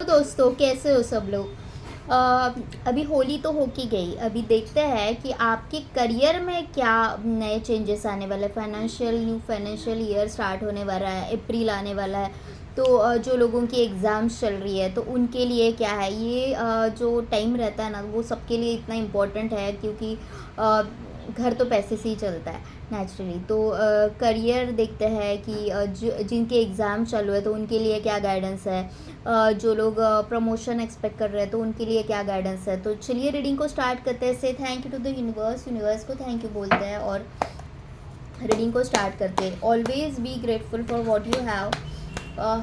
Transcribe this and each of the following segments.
तो दोस्तों कैसे हो सब लोग। अ, अभी होली तो हो की गई। अभी देखते हैं कि आपके करियर में क्या नए चेंजेस आने वाले हैं। न्यू फाइनेंशियल ईयर स्टार्ट होने वाला है, अप्रैल आने वाला है। तो जो लोगों की एग्ज़ाम्स चल रही है तो उनके लिए क्या है ये, जो टाइम रहता है ना वो सबके लिए इतना इम्पोर्टेंट है, क्योंकि अ, घर तो पैसे से ही चलता है नेचुरली। तो करियर देखते हैं कि जिनके एग्ज़ाम चालू है तो उनके लिए क्या गाइडेंस है। जो लोग प्रमोशन एक्सपेक्ट कर रहे हैं तो उनके लिए क्या गाइडेंस है। तो चलिए रीडिंग को स्टार्ट करते हैं। Say thank you to the universe को थैंक यू बोलते हैं और रीडिंग को स्टार्ट करते हैं। Always be grateful for what you have.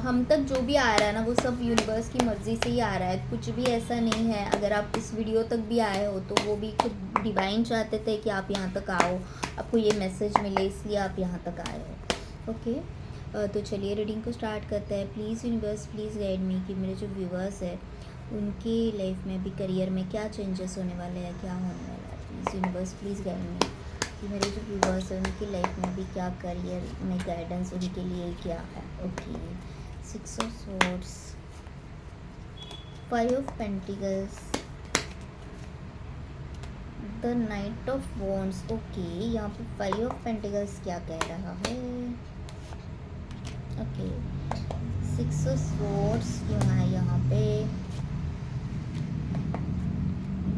हम तक जो भी आ रहा है ना वो सब यूनिवर्स की मर्ज़ी से ही आ रहा है। कुछ भी ऐसा नहीं है। अगर आप इस वीडियो तक भी आए हो तो वो भी खुद डिवाइन चाहते थे कि आप यहाँ तक आओ, आपको ये मैसेज मिले, इसलिए आप यहाँ तक आए हो। ओके, तो चलिए रीडिंग को स्टार्ट करते हैं। Please universe please guide me कि मेरे जो व्यूवर्स है उनकी लाइफ में भी करियर में क्या चेंजेस होने वाले हैं, क्या होने वाला है। Please universe please guide me कि मेरे जो व्यूवर्स हैं उनकी लाइफ में भी क्या करियर में गाइडेंस उनके लिए क्या है। Okay, 6 of swords, 5 of pentacles, the night of wands. Okay, यहाँ पे 5 ऑफ पेंटिकल्स क्या कह रहा है। ओके, 6 ऑफ स्वॉर्ड्स क्यों है यहाँ पे,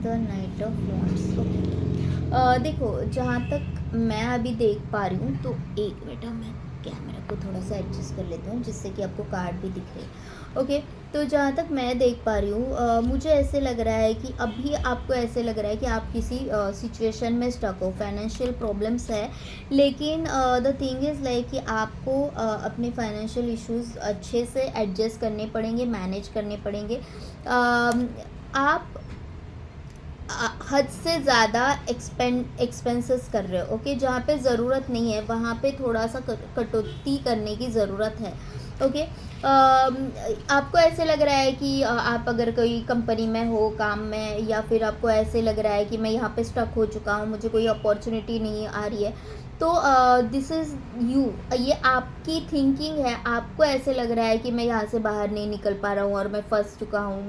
the night of wands. Okay, देखो जहाँ तक मैं अभी देख पा रही हूँ तो एक मिनट मैं कैमरा को थोड़ा सा एडजस्ट कर लेती हूँ जिससे कि आपको कार्ड भी दिख रहे। ओके, तो जहाँ तक मैं देख पा रही हूँ मुझे ऐसे लग रहा है कि अभी आपको ऐसे लग रहा है कि आप किसी सिचुएशन में स्टक हो, फाइनेंशियल प्रॉब्लम्स है। लेकिन द थिंग इज़ लाइक कि आपको अपने फाइनेंशियल इश्यूज अच्छे से एडजस्ट करने पड़ेंगे, मैनेज करने पड़ेंगे। आप हद से ज़्यादा एक्सपेंसेस कर रहे हो। ओके, जहाँ पे ज़रूरत नहीं है वहाँ पे थोड़ा सा कटौती करने की ज़रूरत है। ओके, आपको ऐसे लग रहा है कि आप अगर कोई कंपनी में हो काम में, या फिर आपको ऐसे लग रहा है कि मैं यहाँ पे स्टक हो चुका हूँ, मुझे कोई अपॉर्चुनिटी नहीं आ रही है। तो दिस इज़ यू, ये आपकी थिंकिंग है। आपको ऐसे लग रहा है कि मैं यहाँ से बाहर नहीं निकल पा रहा हूँ और मैं फंस चुका हूँ,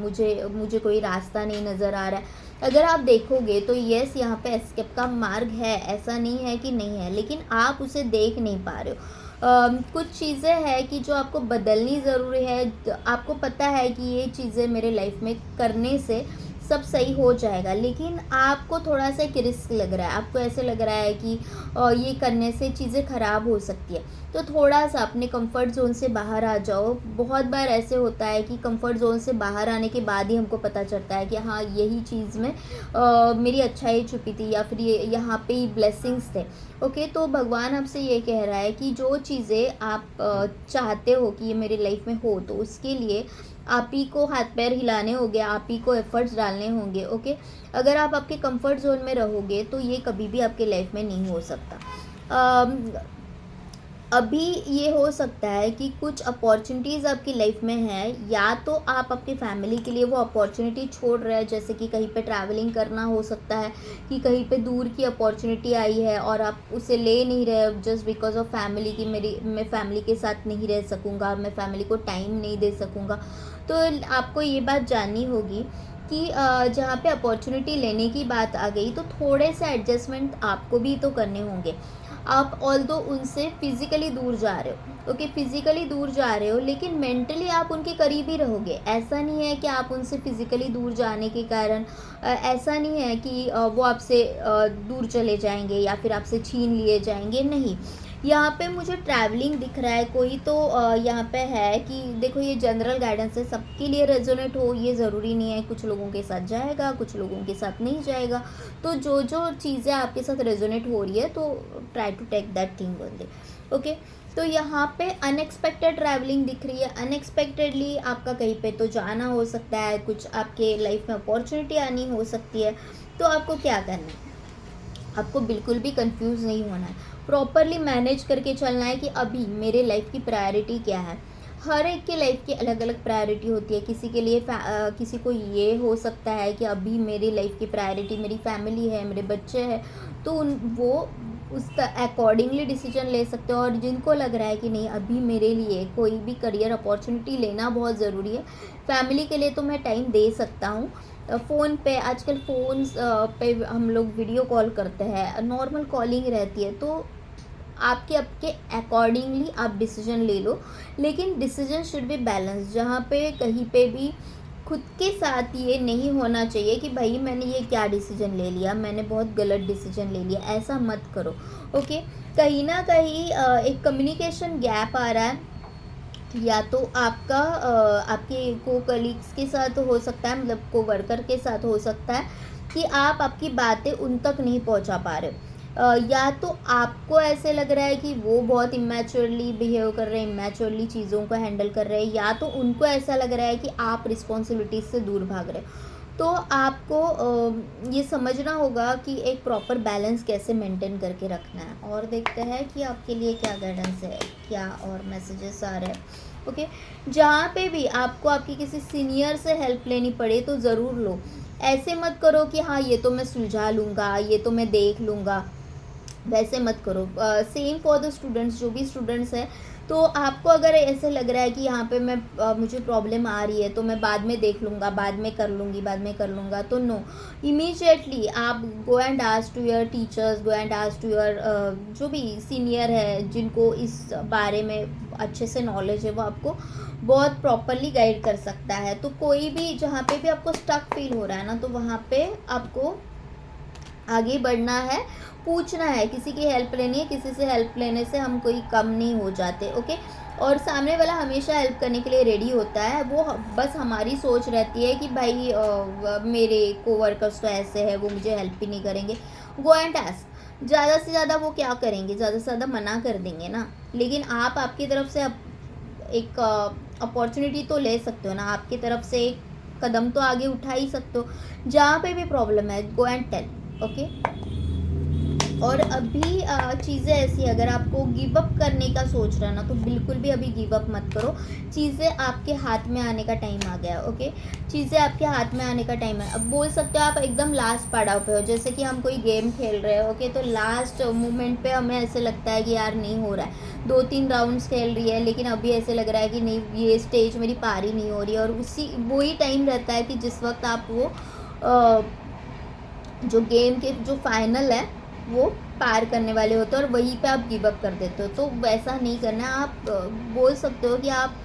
मुझे कोई रास्ता नहीं नज़र आ रहा है। अगर आप देखोगे तो यस यहाँ पे एस्केप का मार्ग है, ऐसा नहीं है कि नहीं है, लेकिन आप उसे देख नहीं पा रहे हो। कुछ चीज़ें हैं कि जो आपको बदलनी ज़रूरी है। आपको पता है कि ये चीज़ें मेरे लाइफ में करने से सब सही हो जाएगा, लेकिन आपको थोड़ा सा एक रिस्क लग रहा है। आपको ऐसे लग रहा है कि ये करने से चीज़ें ख़राब हो सकती है। तो थोड़ा सा अपने कंफर्ट ज़ोन से बाहर आ जाओ। बहुत बार ऐसे होता है कि कंफर्ट ज़ोन से बाहर आने के बाद ही हमको पता चलता है कि हाँ यही चीज़ में मेरी अच्छाई छुपी थी, या फिर ये यहाँ पे ही ब्लेसिंग्स थे। ओके, तो भगवान आपसे ये कह रहा है कि जो चीज़ें आप चाहते हो कि ये मेरी लाइफ में हो, तो उसके लिए आप ही को हाथ पैर हिलाने होंगे, आप ही को एफर्ट्स डालने होंगे। ओके, अगर आप आपके कंफर्ट जोन में रहोगे तो ये कभी भी आपके लाइफ में नहीं हो सकता। अभी ये हो सकता है कि कुछ अपॉर्चुनिटीज़ आपकी लाइफ में है, या तो आप आपकी फैमिली के लिए वो अपॉर्चुनिटी छोड़ रहे हैं, जैसे कि कहीं पे ट्रैवलिंग करना हो सकता है, कि कहीं पे दूर की अपॉर्चुनिटी आई है और आप उसे ले नहीं रहे जस्ट बिकॉज ऑफ फैमिली, कि मैं फैमिली के साथ नहीं रह सकूँगा, मैं फैमिली को टाइम नहीं दे सकूँगा। तो आपको ये बात जाननी होगी कि जहाँ पे अपॉर्चुनिटी लेने की बात आ गई तो थोड़े से एडजस्टमेंट आपको भी तो करने होंगे। आप ऑल्दो उनसे फिज़िकली दूर जा रहे हो, ओके, फिज़िकली दूर जा रहे हो, लेकिन मेंटली आप उनके करीब ही रहोगे। ऐसा नहीं है कि आप उनसे फिज़िकली दूर जाने के कारण ऐसा नहीं है कि वो आपसे दूर चले जाएंगे या फिर आपसे छीन लिए जाएंगे, नहीं। यहाँ पे मुझे ट्रैवलिंग दिख रहा है कोई, तो यहाँ पे है कि देखो ये जनरल गाइडेंस है, सबके लिए रेजोनेट हो ये ज़रूरी नहीं है। कुछ लोगों के साथ जाएगा, कुछ लोगों के साथ नहीं जाएगा। तो जो जो चीज़ें आपके साथ रेजोनेट हो रही है तो try to take that thing only. Okay, तो यहाँ पे अनएक्सपेक्टेड ट्रैवलिंग दिख रही है। अनएक्सपेक्टेडली आपका कहीं पे तो जाना हो सकता है, कुछ आपके लाइफ में अपॉर्चुनिटी आनी हो सकती है। तो आपको क्या करना है, आपको बिल्कुल भी कंफ्यूज नहीं होना है, प्रॉपरली मैनेज करके चलना है कि अभी मेरे लाइफ की प्रायोरिटी क्या है। हर एक के लाइफ की अलग अलग प्रायोरिटी होती है। किसी के लिए किसी को ये हो सकता है कि अभी मेरी लाइफ की प्रायोरिटी मेरी फैमिली है, मेरे बच्चे हैं, तो वो उस अकॉर्डिंगली डिसीजन ले सकते हो। और जिनको लग रहा है कि नहीं अभी मेरे लिए कोई भी करियर अपॉर्चुनिटी लेना बहुत ज़रूरी है, फैमिली के लिए तो मैं टाइम दे सकता हूँ। फ़ोन पे आजकल फ़ोन्स पे हम लोग वीडियो कॉल करते हैं, नॉर्मल कॉलिंग रहती है, तो आपके आपके अकॉर्डिंगली आप डिसीजन ले लो। लेकिन डिसीजन शुड बी बैलेंस, जहाँ पे कहीं पे भी खुद के साथ ये नहीं होना चाहिए कि भाई मैंने ये क्या डिसीजन ले लिया, मैंने बहुत गलत डिसीजन ले लिया, ऐसा मत करो। ओके, कहीं ना कहीं एक कम्युनिकेशन गैप आ रहा है, या तो आपका आपके को कलीग्स के साथ हो सकता है, मतलब को वर्कर के साथ हो सकता है कि आप आपकी बातें उन तक नहीं पहुंचा पा रहे हो। या तो आपको ऐसे लग रहा है कि वो बहुत इमेच्योरली बिहेव कर रहे हैं, इमेच्योरली चीज़ों को हैंडल कर रहे हैं, या तो उनको ऐसा लग रहा है कि आप रिस्पॉन्सिबिलिटीज से दूर भाग रहे हो। तो आपको ये समझना होगा कि एक प्रॉपर बैलेंस कैसे मेंटेन करके रखना है। और देखते हैं कि आपके लिए क्या गाइडेंस है, क्या और मैसेजेस आ रहे हैं। ओके, जहाँ पे भी आपको आपकी किसी सीनियर से हेल्प लेनी पड़े तो ज़रूर लो। ऐसे मत करो कि हाँ ये तो मैं सुलझा लूँगा, ये तो मैं देख लूँगा, वैसे मत करो। सेम फॉर द स्टूडेंट्स, जो भी स्टूडेंट्स हैं, तो आपको अगर ऐसे लग रहा है कि यहाँ पे मैं मुझे प्रॉब्लम आ रही है तो मैं बाद में देख लूँगा, बाद में कर लूँगी, बाद में कर लूँगा, तो नो, इमीजिएटली आप go and ask to your teachers, go and ask to your जो भी सीनियर है जिनको इस बारे में अच्छे से नॉलेज है, वो आपको बहुत प्रॉपरली गाइड कर सकता है। तो कोई भी जहाँ पे भी आपको स्टक फील हो रहा है ना, तो वहाँ पे आपको आगे बढ़ना है, पूछना है, किसी की हेल्प लेनी है। किसी से हेल्प लेने से हम कोई कम नहीं हो जाते। ओके, और सामने वाला हमेशा हेल्प करने के लिए रेडी होता है। वो बस हमारी सोच रहती है कि भाई मेरे कोवर्कर्स तो ऐसे हैं, वो मुझे हेल्प ही नहीं करेंगे। गो एंड आस्क, ज़्यादा से ज़्यादा वो क्या करेंगे, ज़्यादा से ज़्यादा मना कर देंगे ना। लेकिन आप आपकी तरफ से एक अपॉर्चुनिटी तो ले सकते हो ना, आपकी तरफ से एक कदम तो आगे उठा ही सकते हो। जहाँ पे भी प्रॉब्लम है, गो एंड टेल। ओके, और अभी चीज़ें ऐसी, अगर आपको गिव अप करने का सोच रहा है ना, तो बिल्कुल भी अभी गिव अप मत करो। चीज़ें आपके हाथ में आने का टाइम आ गया है। ओके, चीज़ें आपके हाथ में आने का टाइम है। अब बोल सकते हो आप एकदम लास्ट पड़ाव पे हो, जैसे कि हम कोई गेम खेल रहे हो। ओके, तो लास्ट मोमेंट पे हमें ऐसे लगता है कि यार नहीं हो रहा है, 2-3 राउंड्स खेल रही है, लेकिन अभी ऐसे लग रहा है कि नहीं, ये स्टेज मेरी पारी नहीं हो रही है। और उसी वही टाइम रहता है कि जिस वक्त आप वो जो गेम के जो फाइनल है वो पार करने वाले होते हो, और वहीं पे आप गिव अप कर देते हो। तो वैसा नहीं करना। आप बोल सकते हो कि आप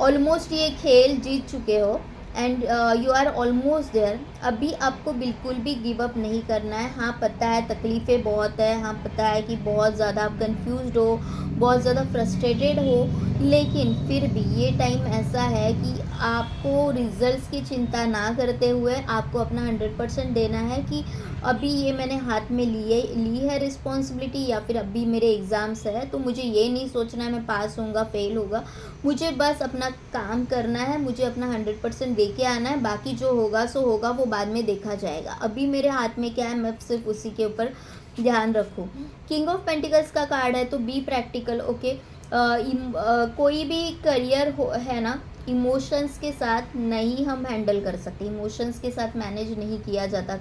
ऑलमोस्ट ये खेल जीत चुके हो, and you are almost there. अभी आपको बिल्कुल भी गिव अप नहीं करना है। हाँ पता है तकलीफ़ें बहुत है, हाँ पता है कि बहुत ज़्यादा आप कंफ्यूज्ड हो, बहुत ज़्यादा फ्रस्ट्रेटेड हो, लेकिन फिर भी ये टाइम ऐसा है कि आपको रिजल्ट्स की चिंता ना करते हुए आपको अपना 100% देना है कि अभी ये मैंने हाथ में ली है रिस्पॉन्सिबिलिटी, या फिर अभी मेरे एग्ज़ाम्स है, तो मुझे ये नहीं सोचना है मैं पास होऊंगा फेल होगा। मुझे बस अपना काम करना है, मुझे अपना 100% दे के आना है। बाकी जो होगा सो होगा, वो बाद में देखा जाएगा। अभी मेरे हाथ में क्या है, मैं सिर्फ उसी के ऊपर ध्यान रखूँ। किंग ऑफ पेंटिकल्स का कार्ड है, तो बी प्रैक्टिकल। ओके, कोई भी करियर है ना, इमोशंस के साथ नहीं हम हैंडल कर सकते, इमोशंस के साथ मैनेज नहीं किया जाता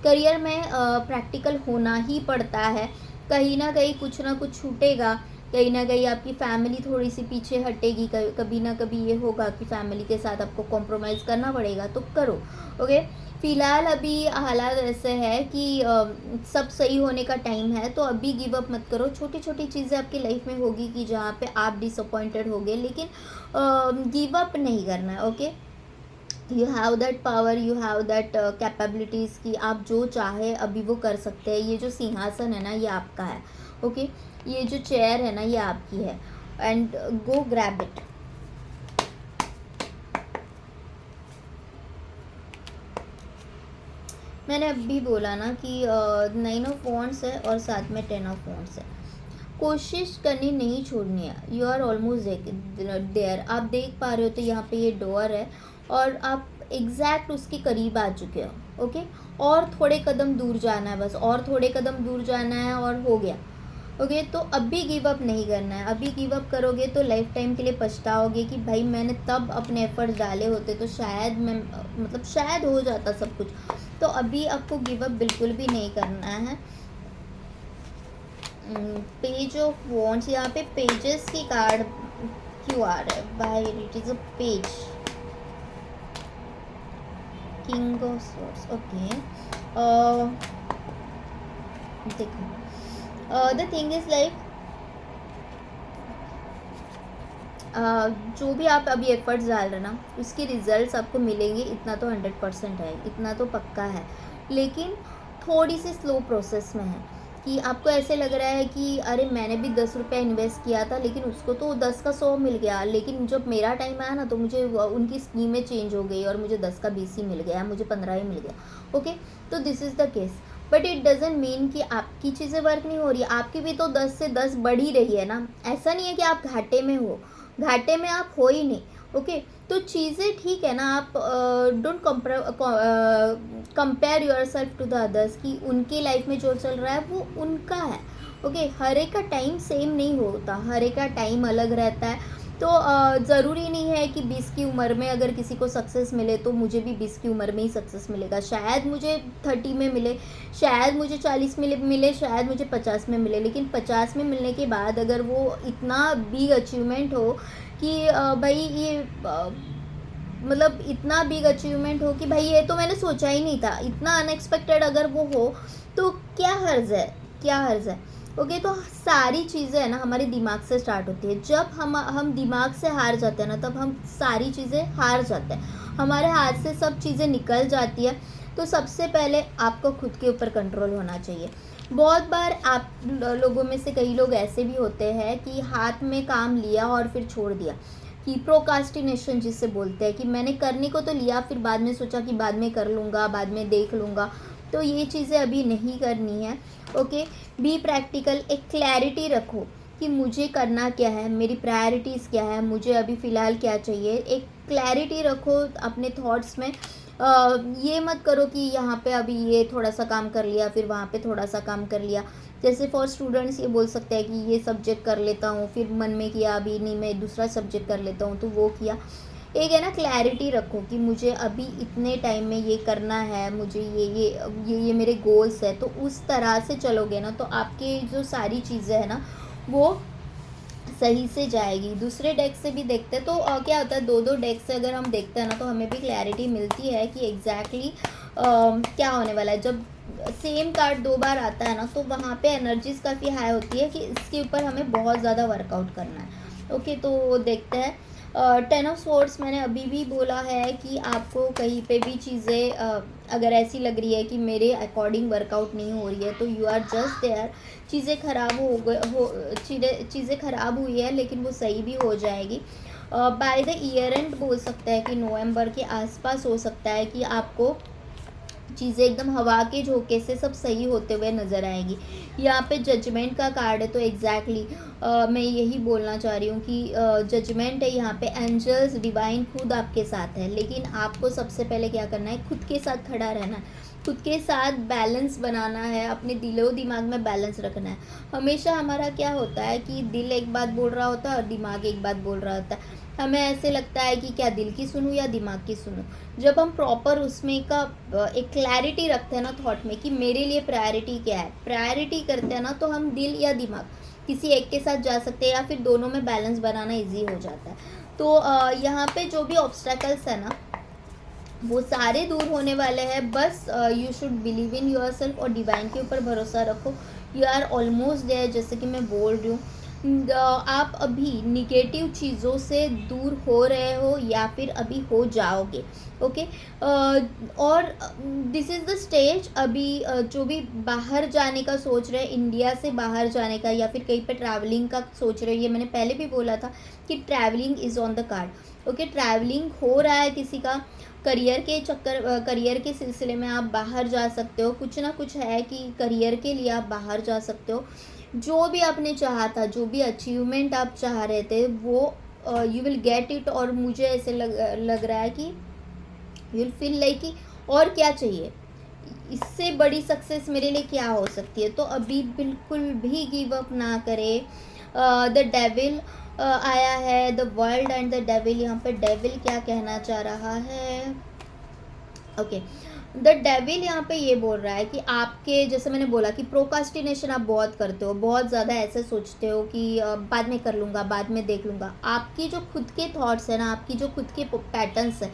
करियर में प्रैक्टिकल होना ही पड़ता है। कहीं ना कहीं कुछ ना कुछ छूटेगा, कहीं ना कहीं आपकी फैमिली थोड़ी सी पीछे हटेगी, कभी ना कभी ये होगा कि फैमिली के साथ आपको कॉम्प्रोमाइज़ करना पड़ेगा, तो करो। ओके, फ़िलहाल अभी हालात ऐसे है कि सब सही होने का टाइम है, तो अभी गिव अप मत करो। छोटी छोटी चीज़ें आपकी लाइफ में होगी कि जहाँ पे आप डिसअपॉइंटेड होगे, लेकिन गिव अप नहीं करना है। Okay, you have that power, you have that capabilities कि आप जो चाहे अभी वो कर सकते हैं। ये जो सिंहासन है ना, ये आपका है। ओके, ये जो चेयर है ना, ये आपकी है, एंड गो ग्रैब इट। मैंने अभी बोला ना कि 9 ऑफ वॉन्ड्स है और साथ में 10 ऑफ वॉन्ड्स है। कोशिश करनी नहीं छोड़नी है। You are almost there. आप देख पा रहे हो तो यहाँ पे ये डोर है, और आप एग्जैक्ट उसके करीब आ चुके हो। ओके, और थोड़े कदम दूर जाना है, बस और थोड़े कदम दूर जाना है और हो गया। ओके, तो अभी गिव अप नहीं करना है। अभी गिव अप करोगे तो लाइफ टाइम के लिए पछताओगे कि भाई मैंने तब अपने एफर्ट्स डाले होते तो शायद मैं मतलब शायद हो जाता सब कुछ। तो अभी आपको गिव अप बिल्कुल भी नहीं करना है। पेज ऑफ वॉन्ड्स, यहाँ पे पेजेस की कार्ड क्यों आ रहा है? By it is a page, king of swords. Okay, देखो द थिंग इज लाइक जो भी आप अभी एफर्ट्स डाल रहे ना, उसके रिजल्ट्स आपको मिलेंगे, इतना तो 100% है, इतना तो पक्का है। लेकिन थोड़ी सी स्लो प्रोसेस में है कि आपको ऐसे लग रहा है कि अरे मैंने भी 10 रुपये इन्वेस्ट किया था, लेकिन उसको तो 10 का 100 मिल गया, लेकिन जब मेरा टाइम आया ना तो मुझे उनकी स्कीमें चेंज हो गई और मुझे 10 का 20 ही मिल गया, मुझे 15 ही मिल गया। ओके, तो this is the case, but it doesn't mean कि आपकी चीज़ें वर्क नहीं हो रही, आपकी भी तो 10 से 10 बढ़ ही रही है ना। ऐसा नहीं है कि आप घाटे में हो, घाटे में आप हो ही नहीं। ओके, तो चीज़ें ठीक है ना, आप don't compare yourself to the others कि उनकी लाइफ में जो चल रहा है वो उनका है। ओके, हर एक का टाइम सेम नहीं होता, हर एक का टाइम अलग रहता है। तो ज़रूरी नहीं है कि 20 की उम्र में अगर किसी को सक्सेस मिले तो मुझे भी 20 की उम्र में ही सक्सेस मिलेगा। शायद मुझे 30 में मिले, शायद मुझे 40 में मिले, शायद मुझे 50 में मिले, लेकिन 50 में मिलने के बाद अगर वो इतना बिग अचीवमेंट हो कि भाई ये मतलब इतना बिग अचीवमेंट हो कि भाई ये तो मैंने सोचा ही नहीं था, इतना अनएक्सपेक्टेड अगर वो हो, तो क्या हर्ज है, क्या हर्ज है। ओके, तो सारी चीज़ें है ना हमारे दिमाग से स्टार्ट होती है। जब हम दिमाग से हार जाते हैं ना, तब हम सारी चीज़ें हार जाते हैं, हमारे हाथ से सब चीज़ें निकल जाती है। तो सबसे पहले आपको खुद के ऊपर कंट्रोल होना चाहिए। बहुत बार आप लोगों में से कई लोग ऐसे भी होते हैं कि हाथ में काम लिया और फिर छोड़ दिया, कि प्रोकास्टिनेशन जिसे बोलते हैं, कि मैंने करने को तो लिया, फिर बाद में सोचा कि बाद में कर लूँगा, बाद में देख लूँगा। तो ये चीज़ें अभी नहीं करनी है। ओके, बी प्रैक्टिकल, एक क्लैरिटी रखो कि मुझे करना क्या है, मेरी प्रायोरिटीज़ क्या है, मुझे अभी फ़िलहाल क्या चाहिए। एक क्लैरिटी रखो अपने थॉट्स में। ये मत करो कि यहाँ पे अभी ये थोड़ा सा काम कर लिया, फिर वहाँ पे थोड़ा सा काम कर लिया। जैसे फॉर स्टूडेंट्स ये बोल सकते हैं कि ये सब्जेक्ट कर लेता हूँ, फिर मन में किया अभी नहीं, मैं दूसरा सब्जेक्ट कर लेता हूँ, तो वो किया। एक है ना क्लैरिटी रखो कि मुझे अभी इतने टाइम में ये करना है, मुझे ये मेरे गोल्स है। तो उस तरह से चलोगे ना, तो आपके जो सारी चीज़ें हैं ना वो सही से जाएगी। दूसरे डेक से भी देखते हैं तो क्या होता है, दो दो डेक से अगर हम देखते हैं ना, तो हमें भी क्लैरिटी मिलती है कि एग्जैक्टली क्या होने वाला है। जब सेम कार्ड 2 बार आता है ना, तो वहाँ पे एनर्जीज काफ़ी हाई होती है कि इसके ऊपर हमें बहुत ज़्यादा वर्कआउट करना है। ओके, तो देखते हैं। 10 ऑफ स्वॉर्ड्स मैंने अभी भी बोला है कि आपको कहीं पे भी चीज़ें अगर ऐसी लग रही है कि मेरे अकॉर्डिंग वर्कआउट नहीं हो रही है, तो यू आर जस्ट देयर। चीज़ें ख़राब हो गए हो, चीज़ें ख़राब हुई है, लेकिन वो सही भी हो जाएगी। बाय द ईयर एंड बोल सकते हैं कि नवंबर के आसपास हो सकता है कि आपको चीज़ें एकदम हवा के झोंके से सब सही होते हुए नज़र आएगी। यहाँ पे जजमेंट का कार्ड है, तो एग्जैक्टली मैं यही बोलना चाह रही हूँ कि जजमेंट है यहाँ पे। एंजल्स डिवाइन खुद आपके साथ है, लेकिन आपको सबसे पहले क्या करना है, खुद के साथ खड़ा रहना है, खुद के साथ बैलेंस बनाना है, अपने दिलो दिमाग में बैलेंस रखना है। हमेशा हमारा क्या होता है कि दिल एक बात बोल रहा होता है और दिमाग एक बात बोल रहा होता है। हमें ऐसे लगता है कि क्या दिल की सुनूं या दिमाग की सुनूं। जब हम प्रॉपर उसमें का एक क्लैरिटी रखते हैं ना थॉट में कि मेरे लिए प्रायोरिटी क्या है, प्रायोरिटी करते हैं ना, तो हम दिल या दिमाग किसी एक के साथ जा सकते हैं, या फिर दोनों में बैलेंस बनाना ईजी हो जाता है। तो यहाँ पे जो भी ऑब्स्टेकल्स है ना, वो सारे दूर होने वाले हैं। बस you should believe in your self और डिवाइन के ऊपर भरोसा रखो। यू आर ऑलमोस्ट देयर, जैसे कि मैं बोल रही हूँ। आप अभी निगेटिव चीज़ों से दूर हो रहे हो या फिर अभी हो जाओगे। ओके, और दिस इज़ द स्टेज। अभी जो भी बाहर जाने का सोच रहे हैं, इंडिया से बाहर जाने का या फिर कहीं पे ट्रैवलिंग का सोच रहे हो, ये मैंने पहले भी बोला था कि travelling is on the card. Okay, travelling हो रहा है किसी का, करियर के चक्कर, करियर के सिलसिले में आप बाहर जा सकते हो। कुछ ना कुछ है कि करियर के लिए आप बाहर जा सकते हो। जो भी आपने चाहा था, जो भी अचीवमेंट आप चाह रहे थे, वो यू विल गेट इट। और मुझे ऐसे लग रहा है कि यू विल फील लाइक कि और क्या चाहिए, इससे बड़ी सक्सेस मेरे लिए क्या हो सकती है। तो अभी बिल्कुल भी गिव अप ना करें। द डेविल आया है, the world and the devil. यहाँ पे डेविल क्या कहना चाह रहा है, ओके, द डेविल यहाँ पे ये बोल रहा है कि आपके, जैसे मैंने बोला कि प्रोकास्टिनेशन आप बहुत करते हो, बहुत ज़्यादा ऐसे सोचते हो कि बाद में कर लूँगा, बाद में देख लूँगा। आपकी जो खुद के थॉट्स हैं ना, आपकी जो खुद के पैटर्न्स हैं,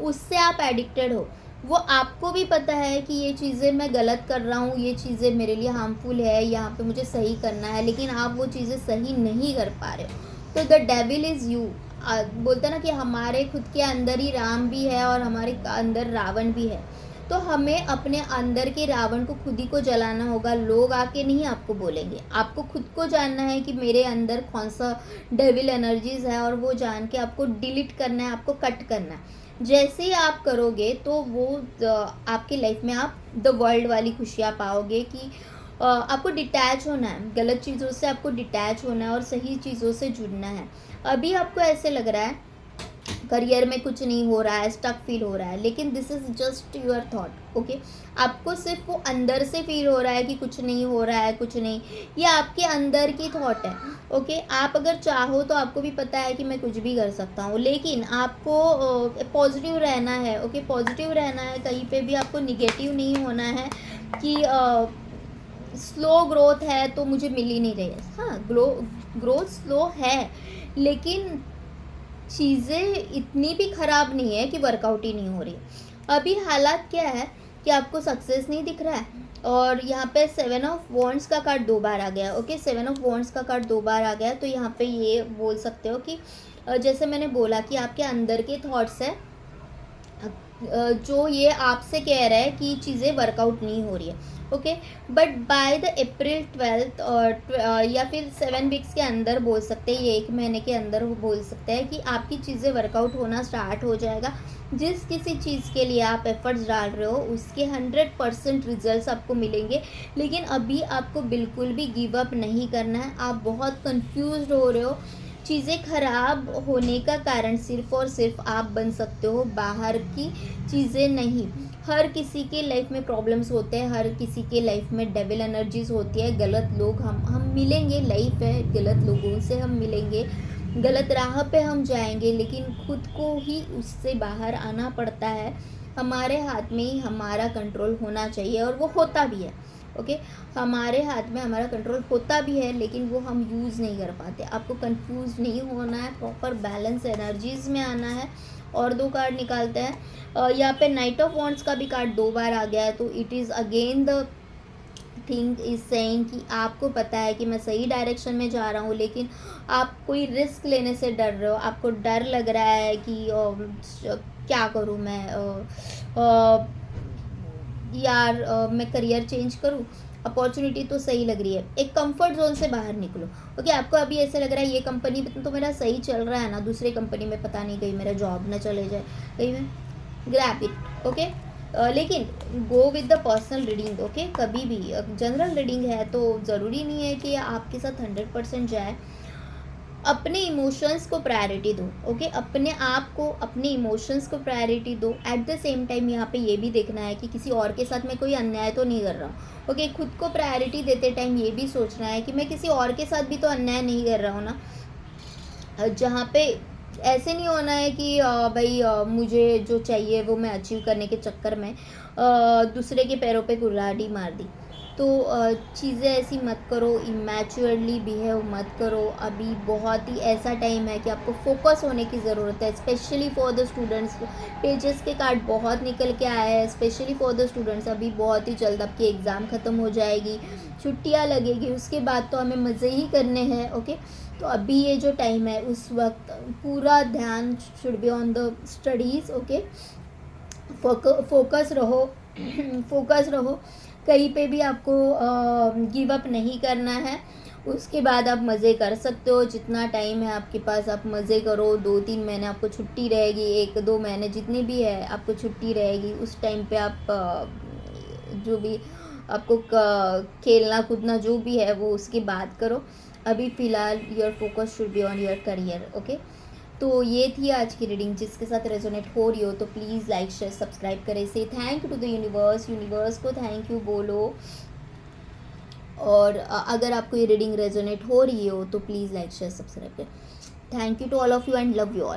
उससे आप एडिक्टेड हो। वो आपको भी पता है कि ये चीज़ें मैं गलत कर रहा हूँ, ये चीज़ें मेरे लिए हार्मफुल है, यहाँ पे मुझे सही करना है, लेकिन आप वो चीज़ें सही नहीं कर पा रहे हो। तो द डेविल इज़ यू। बोलते हैं ना कि हमारे खुद के अंदर ही राम भी है और हमारे अंदर रावण भी है। तो हमें अपने अंदर के रावण को खुद ही को जलाना होगा। लोग आके नहीं आपको बोलेंगे, आपको खुद को जानना है कि मेरे अंदर कौन सा डेविल एनर्जीज है, और वो जान के आपको डिलीट करना है, आपको कट करना है। जैसे ही आप करोगे तो वो आपकी लाइफ में आप द वर्ल्ड वाली खुशियाँ पाओगे कि आपको डिटैच होना है, गलत चीज़ों से आपको डिटैच होना है और सही चीज़ों से जुड़ना है। अभी आपको ऐसे लग रहा है करियर में कुछ नहीं हो रहा है, स्टक फील हो रहा है, लेकिन this is just your thought. Okay, आपको सिर्फ वो अंदर से फील हो रहा है कि कुछ नहीं हो रहा है, कुछ नहीं, ये आपके अंदर की थॉट है। ओके, आप अगर चाहो तो आपको भी पता है कि मैं कुछ भी कर सकता हूँ, लेकिन आपको पॉजिटिव रहना है। ओके, पॉजिटिव रहना है, कहीं पे भी आपको निगेटिव नहीं होना है कि स्लो ग्रोथ है तो मुझे मिल ही नहीं रही है। हाँ, ग्रोथ स्लो है, लेकिन चीज़ें इतनी भी ख़राब नहीं है कि वर्कआउट ही नहीं हो रही। अभी हालात क्या है कि आपको सक्सेस नहीं दिख रहा है, और यहाँ पे 7 ऑफ वॉन्ड्स का कार्ड 2 बार आ गया है। ओके, 7 ऑफ वॉन्ड्स का कार्ड 2 बार आ गया है, तो यहाँ पे ये बोल सकते हो कि जैसे मैंने बोला कि आपके अंदर के थॉट्स है जो ये आपसे कह रहा है कि चीज़ें वर्कआउट नहीं हो रही है। Okay, but by the April 12 और या फिर 7 वीक्स के अंदर बोल सकते हैं, ये 1 महीने के अंदर बोल सकते हैं कि आपकी चीज़ें वर्कआउट होना स्टार्ट हो जाएगा। जिस किसी चीज़ के लिए आप एफर्ट्स डाल रहे हो उसके 100% रिजल्ट्स आपको मिलेंगे, लेकिन अभी आपको बिल्कुल भी गिव अप नहीं करना है। आप बहुत कंफ्यूज्ड हो रहे हो, चीज़ें ख़राब होने का कारण सिर्फ़ और सिर्फ आप बन सकते हो, बाहर की चीज़ें नहीं। हर किसी के लाइफ में प्रॉब्लम्स होते हैं, हर किसी के लाइफ में डेविल एनर्जीज होती है, गलत लोग हम मिलेंगे, लाइफ है, गलत लोगों से हम मिलेंगे, गलत राह पे हम जाएंगे, लेकिन खुद को ही उससे बाहर आना पड़ता है। हमारे हाथ में ही हमारा कंट्रोल होना चाहिए, और वो होता भी है। ओके, हमारे हाथ में हमारा कंट्रोल होता भी है, लेकिन वो हम यूज़ नहीं कर पाते। आपको कंफ्यूज नहीं होना है, प्रॉपर बैलेंस एनर्जीज में आना है। और 2 कार्ड निकालते हैं। यहाँ पे नाइट ऑफ वॉन्ड्स का भी कार्ड 2 बार आ गया है, तो it is again the thing is saying कि आपको पता है कि मैं सही डायरेक्शन में जा रहा हूँ, लेकिन आप कोई रिस्क लेने से डर रहे हो। आपको डर लग रहा है कि क्या करूँ मैं, यार मैं करियर चेंज करूँ, अपॉर्चुनिटी तो सही लग रही है, एक कंफर्ट जोन से बाहर निकलो। ओके, आपको अभी ऐसे लग रहा है ये कंपनी तो मेरा सही चल रहा है ना, दूसरी कंपनी में पता नहीं कहीं मेरा जॉब ना चले जाए, कहीं मैं ग्रैब इट। ओके, लेकिन go with the personal reading. Okay, कभी भी जनरल रीडिंग है तो ज़रूरी नहीं है कि आपके साथ 100% जाए। अपने इमोशंस को प्रायोरिटी दो। ओके, अपने आप को, अपने इमोशंस को प्रायोरिटी दो। एट द सेम टाइम यहाँ पे ये भी देखना है कि किसी और के साथ मैं कोई अन्याय तो नहीं कर रहा हूँ। ओके, खुद को प्रायोरिटी देते टाइम ये भी सोचना है कि मैं किसी और के साथ भी तो अन्याय नहीं कर रहा हूँ ना। जहाँ पे ऐसे नहीं होना है कि भाई मुझे जो चाहिए वो मैं अचीव करने के चक्कर में दूसरे के पैरों पे कुल्हाड़ी मार दी। तो चीज़ें ऐसी मत करो, इमैच्योरली बिहेव मत करो। अभी बहुत ही ऐसा टाइम है कि आपको फोकस होने की ज़रूरत है, specially for the students. Pages के कार्ड बहुत निकल के आए हैं, स्पेशली फॉर द स्टूडेंट्स। अभी बहुत ही जल्द आपकी एग्ज़ाम ख़त्म हो जाएगी, छुट्टियाँ लगेगी, उसके बाद तो हमें मज़े ही करने हैं। ओके, तो अभी ये जो टाइम है उस वक्त पूरा ध्यान should be on the studies. Okay, focus रहो फोकस रहो, कहीं पे भी आपको गिव अप नहीं करना है। उसके बाद आप मज़े कर सकते हो, जितना टाइम है आपके पास आप मज़े करो। 2-3 महीने आपको छुट्टी रहेगी, 1-2 महीने जितनी भी है आपको छुट्टी रहेगी, उस टाइम पे आप जो भी आपको खेलना कूदना जो भी है वो उसकी बात करो। अभी फ़िलहाल your focus should be on your career. Okay, तो ये थी आज की रीडिंग। जिसके साथ रेजोनेट हो रही हो तो प्लीज़ लाइक शेयर सब्सक्राइब करें। Say thank you to the universe, universe को थैंक यू बोलो। और अगर आपको ये रीडिंग रेजोनेट हो रही हो तो प्लीज़ लाइक शेयर सब्सक्राइब करें। Thank you to all of you and love you all.